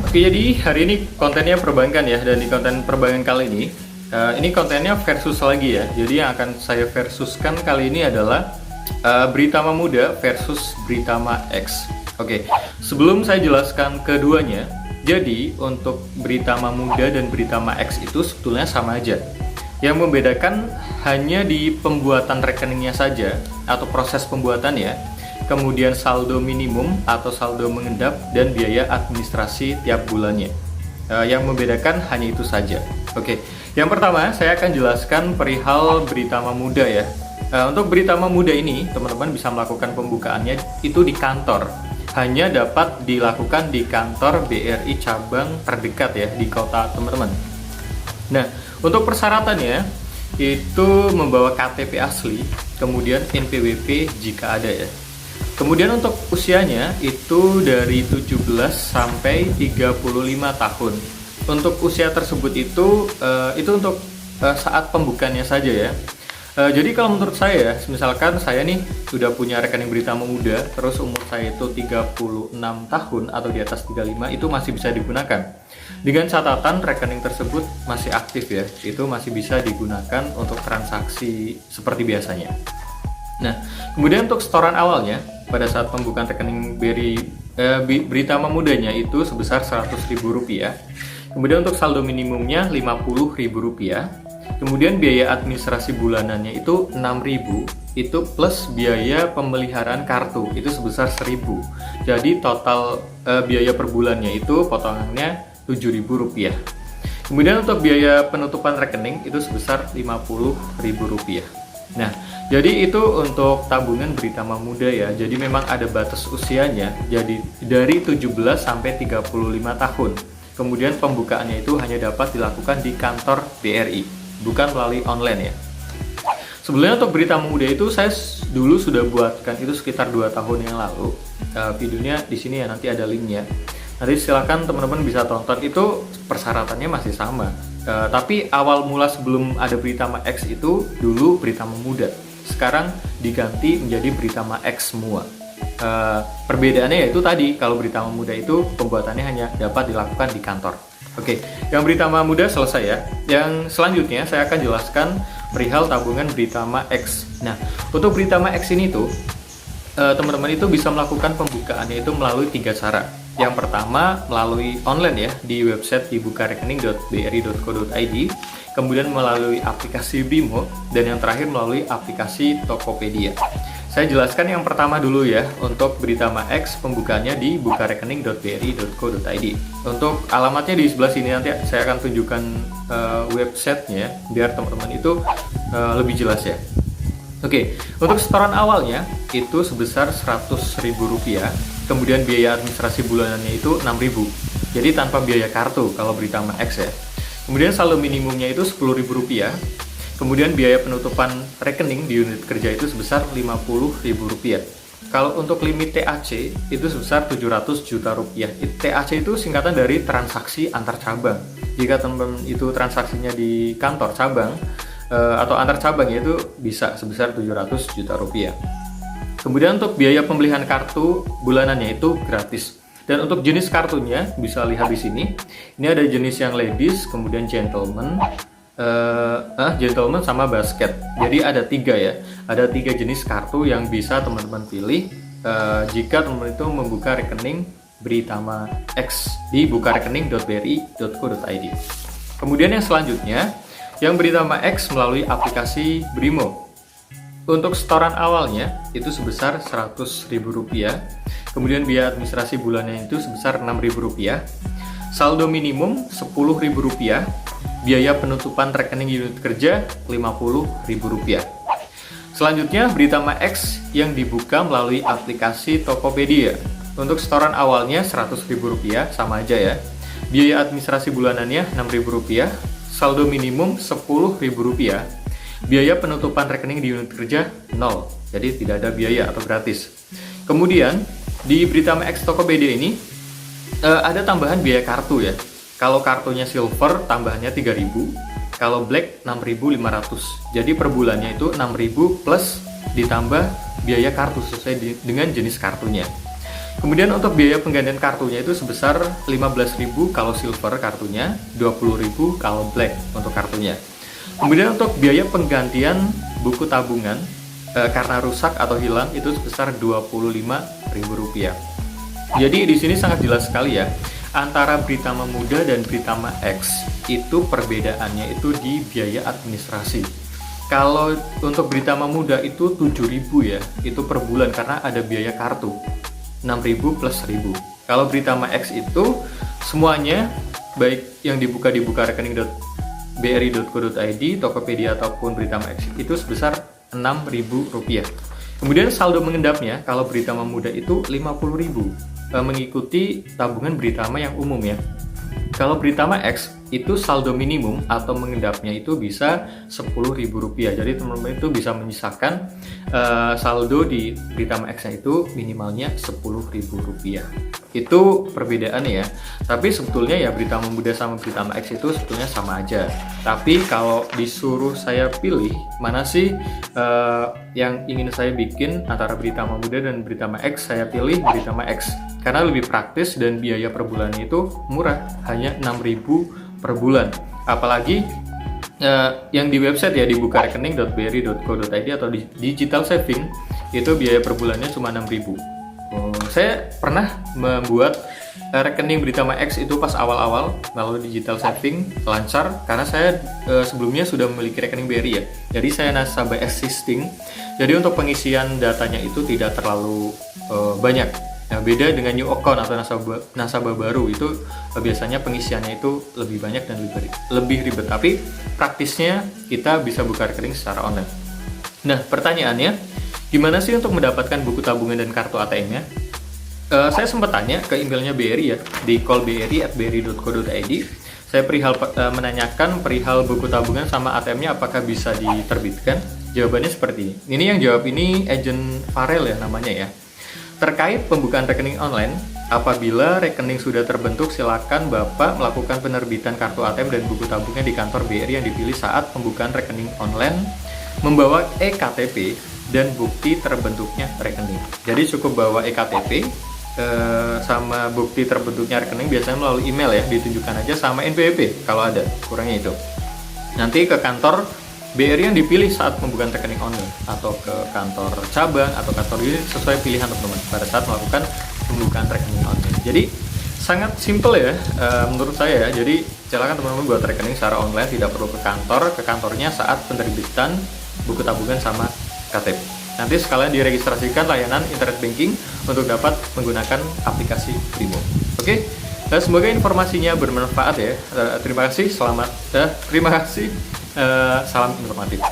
Oke, jadi hari ini kontennya perbankan ya, dan di konten perbankan kali ini kontennya versus lagi ya. Jadi yang akan saya versuskan kali ini adalah Britama Muda versus Britama X. Oke, sebelum saya jelaskan keduanya, jadi untuk Britama Muda dan Britama X itu sebetulnya sama aja. Yang membedakan hanya di pembuatan rekeningnya saja atau proses pembuatannya, kemudian saldo minimum atau saldo mengendap, dan biaya administrasi tiap bulannya. Yang membedakan hanya itu saja. Oke, yang pertama saya akan jelaskan perihal Britama Muda ya. Untuk Britama Muda ini, teman-teman bisa melakukan pembukaannya itu di kantor. Hanya dapat dilakukan di kantor BRI cabang terdekat ya, di kota teman-teman. Nah, untuk persyaratannya itu membawa KTP asli, kemudian NPWP jika ada ya. Kemudian untuk usianya itu dari 17 sampai 35 tahun. Untuk usia tersebut itu untuk saat pembukaannya saja ya. Jadi kalau menurut saya, misalkan saya nih sudah punya rekening Britama Muda, terus umur saya itu 36 tahun atau di atas 35, itu masih bisa digunakan. Dengan catatan rekening tersebut masih aktif ya, itu masih bisa digunakan untuk transaksi seperti biasanya. Nah, kemudian untuk setoran awalnya pada saat pembukaan rekening Britama Mudanya itu sebesar Rp100.000. Kemudian untuk saldo minimumnya Rp50.000. Kemudian biaya administrasi bulanannya itu Rp6.000, itu plus biaya pemeliharaan kartu itu sebesar Rp1.000. Jadi total biaya per bulannya itu potongannya Rp7.000. Kemudian untuk biaya penutupan rekening itu sebesar Rp50.000. Nah, jadi itu untuk tabungan Britama Muda ya. Jadi memang ada batas usianya, jadi dari 17 sampai 35 tahun. Kemudian pembukaannya itu hanya dapat dilakukan di kantor BRI, bukan melalui online ya. Sebenarnya untuk Britama Muda itu saya dulu sudah buatkan itu sekitar 2 tahun yang lalu. Videonya di sini ya, nanti ada linknya. Nanti silakan teman-teman bisa tonton, itu persyaratannya masih sama. Tapi awal mula sebelum ada Britama X itu dulu Britama Muda. Sekarang diganti menjadi Britama X semua. Perbedaannya yaitu tadi, kalau Britama Muda itu pembuatannya hanya dapat dilakukan di kantor. Oke, yang Britama Muda selesai ya. Yang selanjutnya saya akan jelaskan perihal tabungan Britama X. Nah, untuk Britama X ini tuh teman-teman itu bisa melakukan pembukaannya itu melalui 3 cara. Yang pertama melalui online ya, di website dibukarekening.bri.co.id, kemudian melalui aplikasi Brimo, dan yang terakhir melalui aplikasi Tokopedia. Saya jelaskan yang pertama dulu ya. Untuk Britama X pembukaannya di bukarekening.bri.co.id. Untuk alamatnya di sebelah sini, nanti saya akan tunjukkan websitenya biar teman-teman itu lebih jelas ya. Oke, untuk setoran awalnya itu sebesar Rp100.000, kemudian biaya administrasi bulanannya itu Rp6.000. Jadi tanpa biaya kartu kalau Britama X ya. Kemudian saldo minimumnya itu Rp10.000. Kemudian biaya penutupan rekening di unit kerja itu sebesar Rp50.000. Kalau untuk limit TAC itu sebesar Rp700 juta. TAC itu singkatan dari transaksi antar cabang. Jika teman-teman itu transaksinya di kantor cabang atau antar cabang, itu bisa sebesar Rp700 juta. Kemudian untuk biaya pembelian kartu bulanannya itu gratis. Dan untuk jenis kartunya bisa lihat di sini. Ini ada jenis yang ladies, kemudian gentleman sama basket. Jadi ada 3 ya. Ada 3 jenis kartu yang bisa teman-teman pilih jika teman-teman itu membuka rekening Britama X di bukarekening.bri.co.id. Kemudian yang selanjutnya, yang Britama X melalui aplikasi Brimo. Untuk setoran awalnya itu sebesar Rp100.000. Kemudian biaya administrasi bulannya itu sebesar Rp6.000. Saldo minimum Rp10.000. Biaya penutupan rekening unit kerja Rp50.000. Selanjutnya Britama X yang dibuka melalui aplikasi Tokopedia. Untuk setoran awalnya Rp100.000, sama aja ya. Biaya administrasi bulanannya Rp6.000. Saldo minimum Rp10.000. Biaya penutupan rekening di unit kerja 0. Jadi tidak ada biaya atau gratis. Kemudian di Britama X Tokopedia ini ada tambahan biaya kartu ya. Kalau kartunya silver tambahannya Rp3.000, kalau black Rp6.500. Jadi per bulannya itu Rp6.000 plus ditambah biaya kartu sesuai dengan jenis kartunya. Kemudian untuk biaya penggantian kartunya itu sebesar 15.000 kalau silver kartunya, 20.000 kalau black untuk kartunya. Kemudian untuk biaya penggantian buku tabungan karena rusak atau hilang itu sebesar Rp25.000. Jadi di sini sangat jelas sekali ya, antara Britama Muda dan Britama X itu perbedaannya itu di biaya administrasi. Kalau untuk Britama Muda itu 7.000 ya, itu per bulan karena ada biaya kartu. 6.000 plus 1.000. Kalau Britama X itu semuanya baik yang dibuka di bukarekening.bri.co.id, Tokopedia ataupun Britama X itu sebesar Rp6.000. Kemudian saldo mengendapnya kalau Britama Muda itu 50.000, mengikuti tabungan Britama yang umum ya. Kalau Britama X itu saldo minimum atau mengendapnya itu bisa Rp10.000. Jadi teman-teman itu bisa menyisakan saldo di Britama X itu minimalnya Rp10.000. Itu perbedaannya ya. Tapi sebetulnya ya Britama Muda sama Britama X itu sebetulnya sama aja. Tapi kalau disuruh saya pilih mana sih yang ingin saya bikin antara Britama Muda dan Britama X, saya pilih Britama X karena lebih praktis dan biaya per bulannya itu murah, hanya 6.000 per bulan. Apalagi yang di website ya, di bukarekening.bri.co.id atau di digital saving itu biaya per bulannya cuma 6.000. Saya pernah membuat rekening Britama X itu pas awal-awal, lalu digital saving lancar karena saya sebelumnya sudah memiliki rekening BRI ya. Jadi saya nasabah existing. Jadi untuk pengisian datanya itu tidak terlalu banyak. Nah, beda dengan new account atau nasabah baru itu biasanya pengisiannya itu lebih banyak dan lebih ribet. Tapi praktisnya kita bisa buka rekening secara online. Nah, pertanyaannya, gimana sih untuk mendapatkan buku tabungan dan kartu ATM-nya? Saya sempat tanya ke emailnya BRI ya, di callbri@bri.co.id. Saya menanyakan perihal buku tabungan sama ATM-nya apakah bisa diterbitkan. Jawabannya seperti ini. Ini yang jawab ini agent Farel ya namanya ya. Terkait pembukaan rekening online, apabila rekening sudah terbentuk, silakan Bapak melakukan penerbitan kartu ATM dan buku tabungan di kantor BRI yang dipilih saat pembukaan rekening online, membawa eKTP dan bukti terbentuknya rekening. Jadi cukup bawa eKTP sama bukti terbentuknya rekening, biasanya melalui email ya, ditunjukkan aja sama NPWP kalau ada, kurangnya itu. Nanti ke kantor BRI yang dipilih saat pembukaan rekening online atau ke kantor cabang atau kantor unit sesuai pilihan teman-teman pada saat melakukan pembukaan rekening online. Jadi sangat simple ya menurut saya ya. Jadi silakan teman-teman buat rekening secara online, tidak perlu ke kantornya saat penerbitan buku tabungan sama KTP. Nanti sekalian diregistrasikan layanan internet banking untuk dapat menggunakan aplikasi Brimo. Oke? Dan semoga informasinya bermanfaat ya. Terima kasih. Salam informatif.